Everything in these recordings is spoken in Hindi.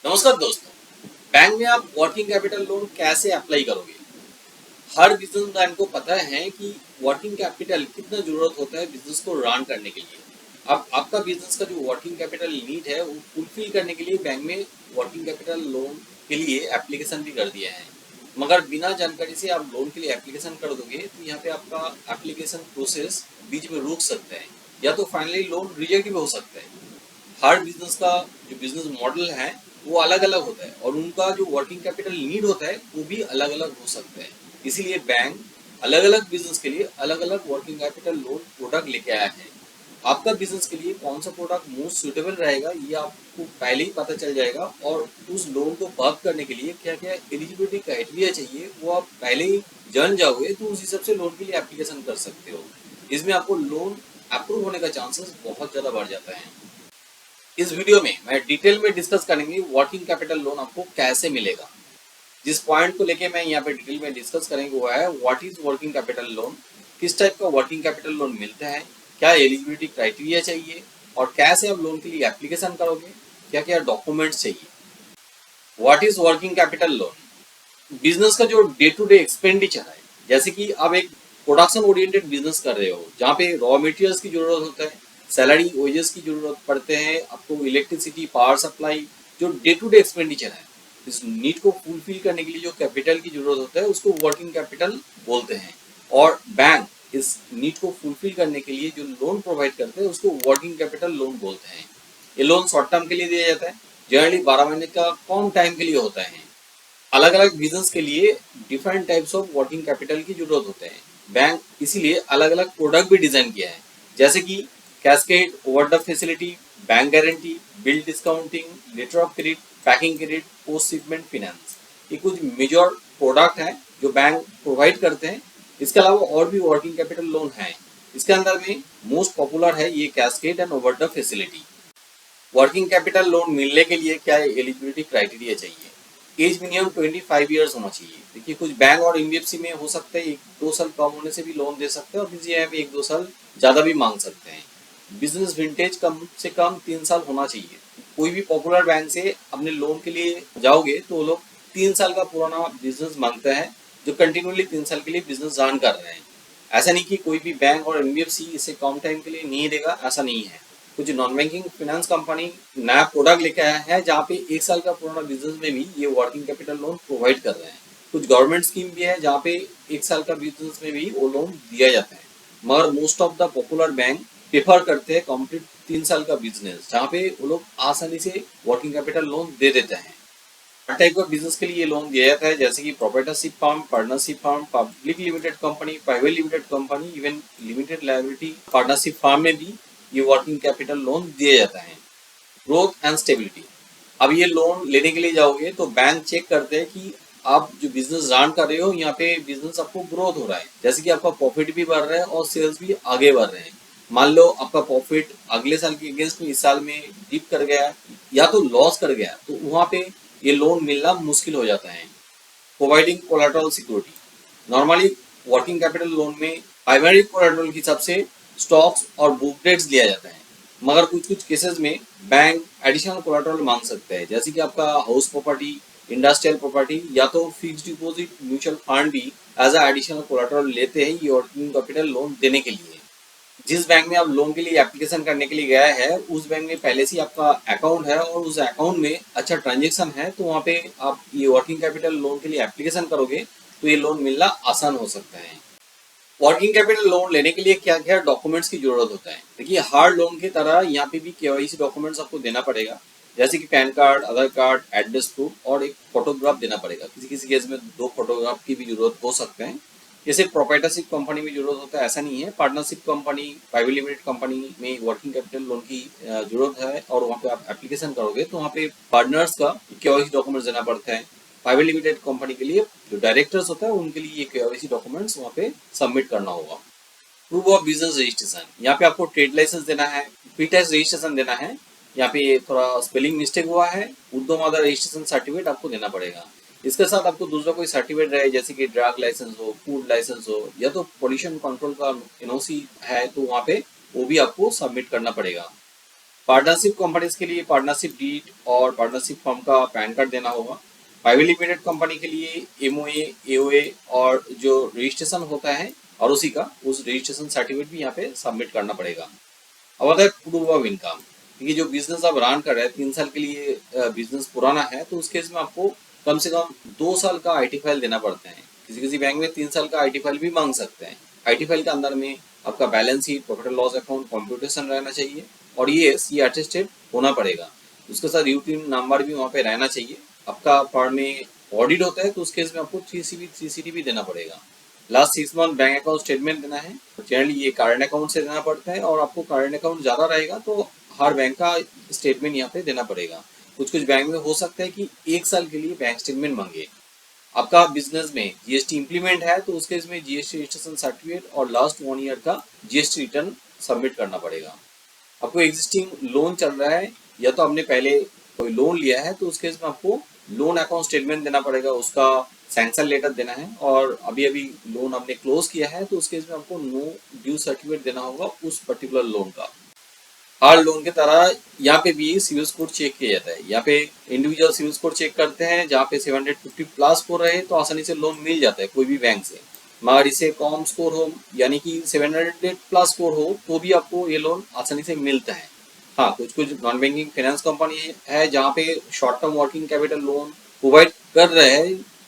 नमस्कार दोस्तों। बैंक में आप वर्किंग कैपिटल लोन कैसे अप्लाई करोगे? हर बिजनेसमैन को पता है कि वर्किंग कैपिटल कितना जरूरत होता है बिजनेस को रन करने के लिए। अब आपका बिजनेस का जो वर्किंग कैपिटल नीड है वो फुलफिल करने के लिए बैंक में वर्किंग कैपिटल लोन के लिए एप्लीकेशन भी कर दिया है। मगर बिना जानकारी से आप लोन के लिए एप्लीकेशन कर दोगे तो यहाँ पे आपका एप्लीकेशन प्रोसेस बीच में रुक सकता है या तो फाइनली लोन रिजेक्ट भी हो सकता है। हर बिजनेस का जो बिजनेस मॉडल है वो अलग अलग होता है और उनका जो वर्किंग कैपिटल नीड होता है वो भी अलग अलग हो सकता है। इसीलिए बैंक अलग अलग बिजनेस के लिए अलग अलग वर्किंग कैपिटल लोन प्रोडक्ट लेके आया है। आपका बिजनेस के लिए कौन सा प्रोडक्ट मोस्ट सुटेबल रहेगा ये आपको पहले ही पता चल जाएगा और उस लोन को वर्क करने के लिए क्या क्या एलिजिबिलिटी क्राइटेरिया चाहिए वो आप पहले ही जान जाओगे तो उस हिसाब से लोन के लिए एप्लीकेशन कर सकते हो। इसमें आपको लोन अप्रूव होने का चांसेस बहुत ज़्यादा बढ़ जाता है। इस वीडियो में मैं डिटेल में डिस्कस करेंगे वर्किंग कैपिटल लोन आपको कैसे मिलेगा। जिस पॉइंट को लेके मैं यहाँ पे डिटेल में डिस्कस करेंगे वो है what is working capital loan, किस टाइप का वर्किंग कैपिटल लोन मिलता है, क्या एलिजिबिलिटी क्राइटेरिया चाहिए और कैसे आप लोन के लिए एप्लीकेशन करोगे, क्या क्या डॉक्यूमेंट्स चाहिए। What is working capital loan? Business का जो डे टू डे एक्सपेंडिचर है, जैसे कि आप एक प्रोडक्शन ओरिएंटेड बिजनेस कर रहे हो जहाँ पे रॉ मटेरियल्स की जरूरत होता है, सैलरी वेजेस की जरूरत पड़ते हैं, आपको इलेक्ट्रिसिटी पावर सप्लाई, जो डे टू डे एक्सपेंडिचर है इस नीड को फुलफिल करने के लिए जो कैपिटल की जरूरत होता है उसको वर्किंग कैपिटल बोलते हैं। और बैंक इस नीड को फुलफिल करने के लिए जो लोन प्रोवाइड करते हैं उसको वर्किंग कैपिटल लोन बोलते हैं। ये लोन शॉर्ट टर्म के लिए दिया जाता है, जनरली 12 महीने का कम टाइम के लिए होता है। अलग अलग बिजनेस के लिए different types of working capital की जरूरत होते हैं। बैंक इसीलिए अलग अलग प्रोडक्ट भी डिजाइन किया है, जैसे कि cascade overdraft facility, bank guarantee, bill discounting, letter of credit, packing credit, post shipment finance. ये कुछ मेजर प्रोडक्ट हैं जो बैंक प्रोवाइड करते हैं। इसके अलावा और भी वर्किंग कैपिटल लोन है। इसके अंदर में मोस्ट पॉपुलर है ये cascade and overdraft facility. Working capital loan मिलने के लिए क्या एलिजिबिलिटी क्राइटेरिया चाहिए? एज मिनिमम 25 ईयर्स होना चाहिए। देखिए कुछ बैंक और एनबीएफसी में हो सकता है 1-2 साल कम होने से भी लोन दे सकते हैं और किसी में 1-2 साल ज़्यादा भी मांग सकते हैं। बिजनेस विंटेज कम से कम 3 साल होना चाहिए। कोई भी पॉपुलर बैंक से अपने लोन के लिए जाओगे तो वो लोग 3 साल का पुराना बिजनेस मांगते हैं जो कंटिन्यूली 3 साल के लिए बिजनेस रन कर रहे हैं। ऐसा नहीं कि कोई भी बैंक और एनबीएफसी इसे कम टाइम के लिए नहीं देगा, ऐसा नहीं है। कुछ नॉन बैंकिंग फाइनेंस कंपनी नया प्रोडक्ट लेके आया है जहाँ पे 1 साल का पुराना बिजनेस में भी ये वर्किंग कैपिटल लोन प्रोवाइड कर रहे हैं। कुछ गवर्नमेंट स्कीम भी है जहाँ पे 1 साल का बिजनेस में भी वो लोन दिया जाता है। मगर most of the popular bank prefer करते हैं कंप्लीट 3 साल का बिजनेस जहाँ पे वो लोग आसानी से वर्किंग कैपिटल लोन दे देते हैं। हर टाइप का बिजनेस के लिए लोन दिया जाता है, जैसे कि proprietorship firm, partnership firm, public limited company, private limited company, even limited liability partnership firm में भी ये वर्किंग कैपिटल लोन दिया जाता है। Growth and stability. अब ये लोन लेने के लिए जाओगे तो बैंक चेक करते हैं कि आप जो बिजनेस रन कर रहे हो यहाँ पे बिजनेस आपको ग्रोथ हो रहा है, जैसे कि आपका प्रॉफिट भी बढ़ रहा है और सेल्स भी आगे बढ़ रहे हैं। मान लो आपका प्रॉफिट अगले साल के अगेंस्ट में इस साल में डिप कर गया या तो लॉस कर गया तो वहाँ पे ये लोन मिलना मुश्किल हो जाता है। Providing collateral security. Normally working capital loan में प्राइमरी कोलेटरल के हिसाब से स्टॉक्स और बुक डेट्स लिया जाता है, मगर कुछ कुछ केसेस में बैंक एडिशनल कोलेटरल मांग सकते हैं, जैसे कि आपका हाउस प्रॉपर्टी, इंडस्ट्रियल प्रॉपर्टी या तो फिक्स्ड डिपॉजिट म्यूचुअल फंड भी एज अ एडिशनल कोलेटरल लेते हैं ये वर्किंग कैपिटल लोन देने के लिए। जिस बैंक में आप लोन के लिए एप्लीकेशन करने के लिए गया है उस बैंक में पहले से आपका अकाउंट है और उस अकाउंट में अच्छा ट्रांजेक्शन है तो वहाँ पे आप ये वर्किंग कैपिटल लोन के लिए एप्लीकेशन करोगे तो ये लोन मिलना आसान हो सकता है। वर्किंग कैपिटल लोन लेने के लिए क्या क्या डॉक्यूमेंट्स की जरूरत होता है? देखिए हर लोन की तरह यहाँ पे भी केवाईसी डॉक्यूमेंट्स आपको देना पड़ेगा, जैसे कि पैन कार्ड, आधार कार्ड, एड्रेस प्रूफ और एक फोटोग्राफ देना पड़ेगा। किसी किसी केस में 2 फोटोग्राफ की भी जरूरत हो सकते हैं। जैसे प्रोप्राइटरशिप कंपनी में जरूरत होता है ऐसा नहीं है, partnership company, private limited company में वर्किंग कैपिटल लोन की जरूरत है और वहाँ पे आप एप्लीकेशन करोगे तो वहाँ पे पार्टनर्स का केवाईसी डॉक्यूमेंट्स देना पड़ता है। प्राइवेट लिमिटेड कंपनी के लिए जो डायरेक्टर्स होता है उनके लिए ये केवाईसी डॉक्यूमेंट्स वहाँ पे सबमिट करना होगा। प्रूफ ऑफ बिजनेस रजिस्ट्रेशन, यहाँ पे आपको ट्रेड लाइसेंस देना है, पी टैक्स रजिस्ट्रेशन देना है। यहाँ पे थोड़ा स्पेलिंग मिस्टेक हुआ है, उर्दू मादा रजिस्ट्रेशन सर्टिफिकेट आपको देना पड़ेगा। इसके साथ आपको दूसरा कोई सर्टिफिकेट रहे, जैसे कि ड्रग लाइसेंस हो, फूड लाइसेंस हो या तो पोल्यूशन कंट्रोल का एनओसी है तो वहाँ पे वो भी आपको सबमिट करना पड़ेगा। पार्टनरशिप कंपनीज के लिए पार्टनरशिप डीड और पार्टनरशिप फर्म का पैन कार्ड देना होगा। प्राइवेट लिमिटेड कंपनी के लिए एमओए, एओए और जो रजिस्ट्रेशन होता है और उसी का उस रजिस्ट्रेशन सर्टिफिकेट भी यहाँ पे सबमिट करना पड़ेगा। अब आता है प्रूफ ऑफ इनकम। ये जो बिजनेस आप रन कर रहे हैं 3 साल के लिए बिजनेस पुराना है तो उस केस में आपको कम से कम 2 साल का आईटी फाइल देना पड़ता है। किसी किसी बैंक में 3 साल का आईटी फाइल भी मांग सकते हैं। आईटी फाइल के अंदर में आपका balance sheet, profit and loss account, computation रहना चाहिए और ये अटेस्टेड होना पड़ेगा। उसके साथ यूटीन नंबर भी वहाँ पे रहना चाहिए। आपका फर्म में ऑडिट होता है तो उस केस में आपको 3CB देना पड़ेगा। Last 6 month bank account statement देना है। जनरली ये करंट अकाउंट से देना पड़ता है और आपको करंट अकाउंट ज़्यादा रहेगा तो हर बैंक का स्टेटमेंट यहाँ पे देना पड़ेगा। कुछ कुछ बैंक में हो सकता है कि 1 साल के लिए बैंक स्टेटमेंट मांगे। आपका बिजनेस में जीएसटी इंप्लीमेंट है तो उसके इसमें जीएसटी रजिस्ट्रेशन सर्टिफिकेट और लास्ट 1 ईयर का जीएसटी रिटर्न सबमिट करना पड़ेगा। आपको एग्जिस्टिंग लोन चल रहा है या तो आपने पहले कोई लोन लिया है तो उस केस में आपको लोन अकाउंट स्टेटमेंट देना पड़ेगा, उसका सैंक्शन लेटर देना है। और अभी अभी लोन आपने क्लोज किया है तो उस केस में आपको नो ड्यू सर्टिफिकेट देना होगा उस पर्टिकुलर लोन का। हर लोन की तरह यहाँ पे भी सिविल स्कोर चेक किया जाता है। यहाँ पे इंडिविजुअल सिविल स्कोर चेक करते हैं, जहाँ पे 750 प्लस स्कोर रहे तो आसानी से लोन मिल जाता है कोई भी बैंक से। मगर इसे कम स्कोर हो यानी कि 700 प्लस स्कोर हो तो भी आपको ये लोन आसानी से मिलता है। हाँ, कुछ कुछ नॉन बैंकिंग फाइनेंस कंपनी है जहाँ पे short term working capital loan provide कर रहे हैं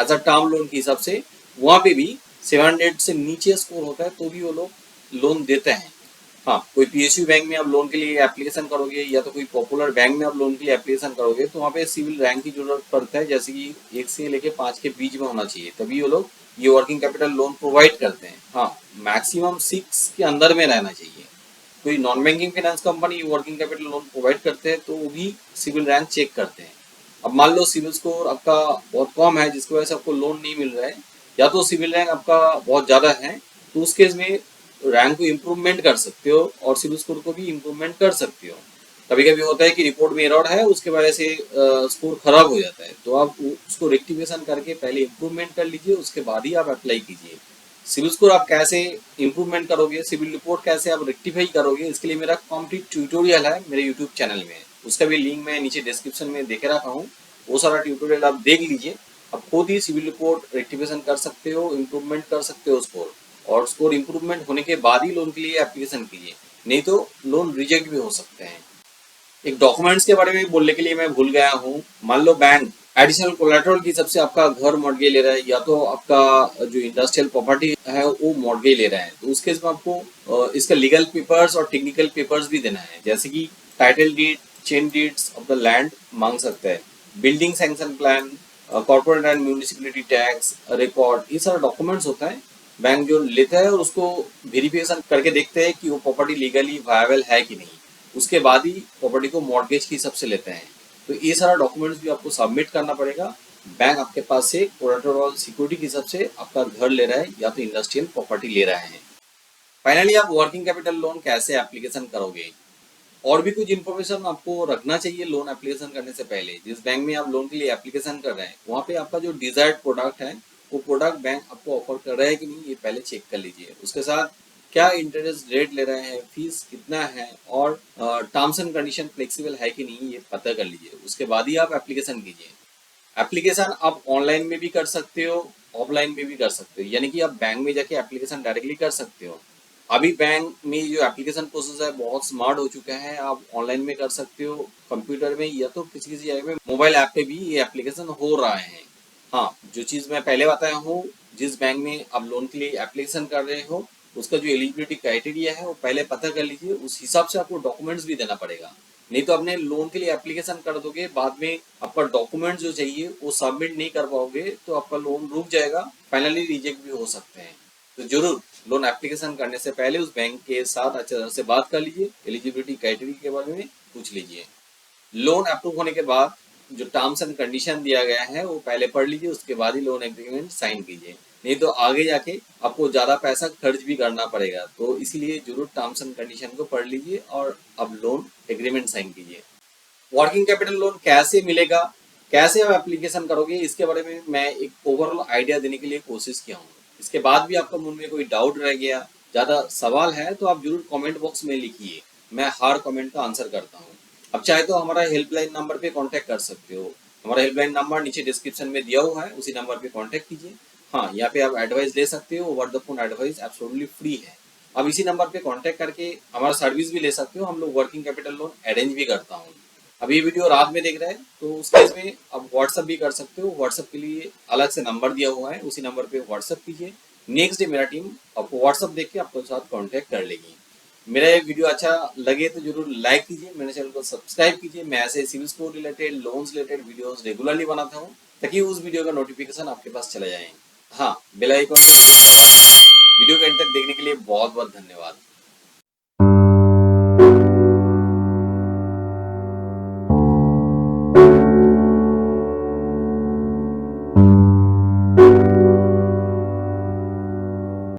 एज अ टर्म लोन के हिसाब से, वहाँ पे भी 700 से नीचे स्कोर होता है तो भी वो लोग लोन देते हैं। हाँ, कोई पीएसयू बैंक में आप लोन के लिए एप्लीकेशन करोगे या तो कोई पॉपुलर बैंक में आप लोन के लिए एप्लीकेशन करोगे तो वहाँ पे सिविल रैंक की जरूरत पड़ता है, जैसे कि 1 से लेके 5 के बीच में होना चाहिए, तभी वो लोग ये वर्किंग कैपिटल लोन प्रोवाइड करते हैं। हाँ, मैक्सिमम 6 के अंदर में रहना चाहिए। कोई non banking finance company working capital loan provide करते हैं तो वो भी सिविल रैंक चेक करते हैं। अब मान लो सिविल स्कोर आपका बहुत कम है जिसकी वजह से आपको लोन नहीं मिल रहा है, या तो सिविल रैंक आपका बहुत ज़्यादा है तो उस केस में रैंक को इम्प्रूवमेंट कर सकते हो और सिविल स्कोर को भी इम्प्रूवमेंट कर सकते हो। कभी कभी होता है कि रिपोर्ट में एरर है, उसके वजह से स्कोर खराब हो जाता है तो आप उसको रेक्टिफिकेशन करके पहले इम्प्रूवमेंट कर लीजिए, उसके बाद ही आप अप्लाई कीजिए। सिविल स्कोर आप कैसे इम्प्रूवमेंट करोगे, सिविल रिपोर्ट कैसे आप रेक्टिफाई करोगे, इसके लिए मेरा कंप्लीट ट्यूटोरियल है मेरे यूट्यूब चैनल में। उसका भी लिंक मैं नीचे डिस्क्रिप्शन में देके रखा हूँ, वो सारा ट्यूटोरियल आप देख लीजिए। आप खुद ही सिविल रिपोर्ट रेक्टिफिकेशन कर सकते हो, इम्प्रूवमेंट कर सकते हो स्कोर, और स्कोर इम्प्रूवमेंट होने के बाद ही लोन के लिए एप्लीकेशन कीजिए, नहीं तो लोन रिजेक्ट भी हो सकते हैं। एक डॉक्यूमेंट्स के बारे में बोलने के लिए मैं भूल गया हूँ। मान लो बैंक एडिशनल कोलेटरल की सबसे आपका घर मॉर्गेज ले रहा है या तो आपका जो इंडस्ट्रियल प्रॉपर्टी है वो मॉर्गेज ले रहा है तो उस केस में आपको इसका लीगल पेपर्स और टेक्निकल पेपर्स भी देना है, जैसे कि title deed, chain deeds of the land मांग सकते हैं, building sanction plan, corporate and municipality tax record, ये सारा डॉक्यूमेंट्स होता है। बैंक जो लेता है और उसको वेरिफिकेशन करके देखते हैं कि वो प्रॉपर्टी लीगली वायबल है कि नहीं, उसके बाद ही प्रॉपर्टी को मॉर्गेज की हिसाब से लेते हैं। तो ये सारा डॉक्यूमेंट्स भी आपको सबमिट करना पड़ेगा। बैंक आपके पास से कोलेटरल सिक्योरिटी के हिसाब से आपका घर ले रहा है या तो इंडस्ट्रियल प्रॉपर्टी ले रहा है। फाइनली आप वर्किंग कैपिटल लोन कैसे एप्लीकेशन करोगे, और भी कुछ इन्फॉर्मेशन आपको रखना चाहिए लोन एप्लीकेशन करने से पहले। जिस बैंक में आप लोन के लिए एप्लीकेशन कर रहे हैं वहाँ पे आपका जो डिजायर्ड प्रोडक्ट है वो प्रोडक्ट बैंक आपको ऑफर कर रहा है कि नहीं, ये पहले चेक कर लीजिए। उसके साथ क्या इंटरेस्ट रेट ले रहे हैं, फीस कितना है और टर्म्स एंड कंडीशन फ्लेक्सिबल है कि नहीं, ये पता कर लीजिए। उसके बाद ही आप एप्लीकेशन कीजिए। एप्लीकेशन आप ऑनलाइन में भी कर सकते हो, ऑफलाइन में भी कर सकते हो, यानी कि आप बैंक में जाके एप्लीकेशन डायरेक्टली कर सकते हो। अभी बैंक में जो एप्लीकेशन प्रोसेस है बहुत स्मार्ट हो चुका है, आप ऑनलाइन में कर सकते हो, कंप्यूटर में या तो किसी किसी जगह में मोबाइल ऐप पे भी ये एप्लीकेशन हो रहा है। हाँ, जो चीज़ मैं पहले बताया हूँ, जिस बैंक में आप लोन के लिए एप्लीकेशन कर रहे हो उसका जो एलिजिबिलिटी क्राइटेरिया है वो पहले पता कर लीजिए, उस हिसाब से आपको डॉक्यूमेंट्स भी देना पड़ेगा। नहीं तो अपने लोन के लिए एप्लीकेशन कर दोगे, बाद में आपका डॉक्यूमेंट जो चाहिए वो सबमिट नहीं कर पाओगे तो आपका लोन रुक जाएगा, फाइनली रिजेक्ट भी हो सकते हैं। तो जरूर लोन एप्लीकेशन करने से पहले उस बैंक के साथ अच्छे तरह से बात कर लीजिए, एलिजिबिलिटी क्राइटेरिया के बारे में पूछ लीजिए। लोन अप्रूव होने के बाद जो टर्म्स एंड कंडीशन दिया गया है वो पहले पढ़ लीजिए, उसके बाद ही लोन एग्रीमेंट साइन कीजिए, नहीं तो आगे जाके आपको ज़्यादा पैसा खर्च भी करना पड़ेगा। तो इसीलिए जरूर टर्म्स एंड कंडीशन को पढ़ लीजिए और अब लोन एग्रीमेंट साइन कीजिए। वर्किंग कैपिटल लोन कैसे मिलेगा, कैसे आप एप्लीकेशन करोगे, इसके बारे में मैं एक ओवरऑल आइडिया देने के लिए कोशिश किया हूँ। इसके बाद भी आपका मन में कोई डाउट रह गया, ज़्यादा सवाल है तो आप जरूर कमेंट बॉक्स में लिखिए, मैं हर कमेंट का आंसर करता हूँ। अब चाहे तो हमारा हेल्पलाइन नंबर पे कांटेक्ट कर सकते हो। हमारा हेल्पलाइन नंबर नीचे डिस्क्रिप्शन में दिया हुआ है, उसी नंबर पे कांटेक्ट कीजिए। हाँ, यहाँ पे आप एडवाइस ले सकते हो, over the phone advice absolutely free है। अब इसी नंबर पे कांटेक्ट करके हमारा सर्विस भी ले सकते हो। हम लोग वर्किंग कैपिटल लोन अरेंज भी करता हूँ। अब ये वीडियो रात में देख रहे हैं तो उस केस में आप व्हाट्सअप भी कर सकते हो। व्हाट्सअप के लिए अलग से नंबर दिया हुआ है, उसी नंबर पे व्हाट्सअप कीजिए। नेक्स्ट डे मेरा टीम आपको व्हाट्सअप देख के आपके साथ कांटेक्ट कर लेगी। मेरा ये वीडियो अच्छा लगे तो जरूर लाइक कीजिए, मेरे चैनल को सब्सक्राइब कीजिए। मैं ऐसे CIBIL score related, loans related videos regularly बनाता हूँ, ताकि उस वीडियो का नोटिफिकेशन आपके पास चला जाए। हाँ, बेल आइकन वीडियो के एंड तक देखने के लिए बहुत बहुत धन्यवाद।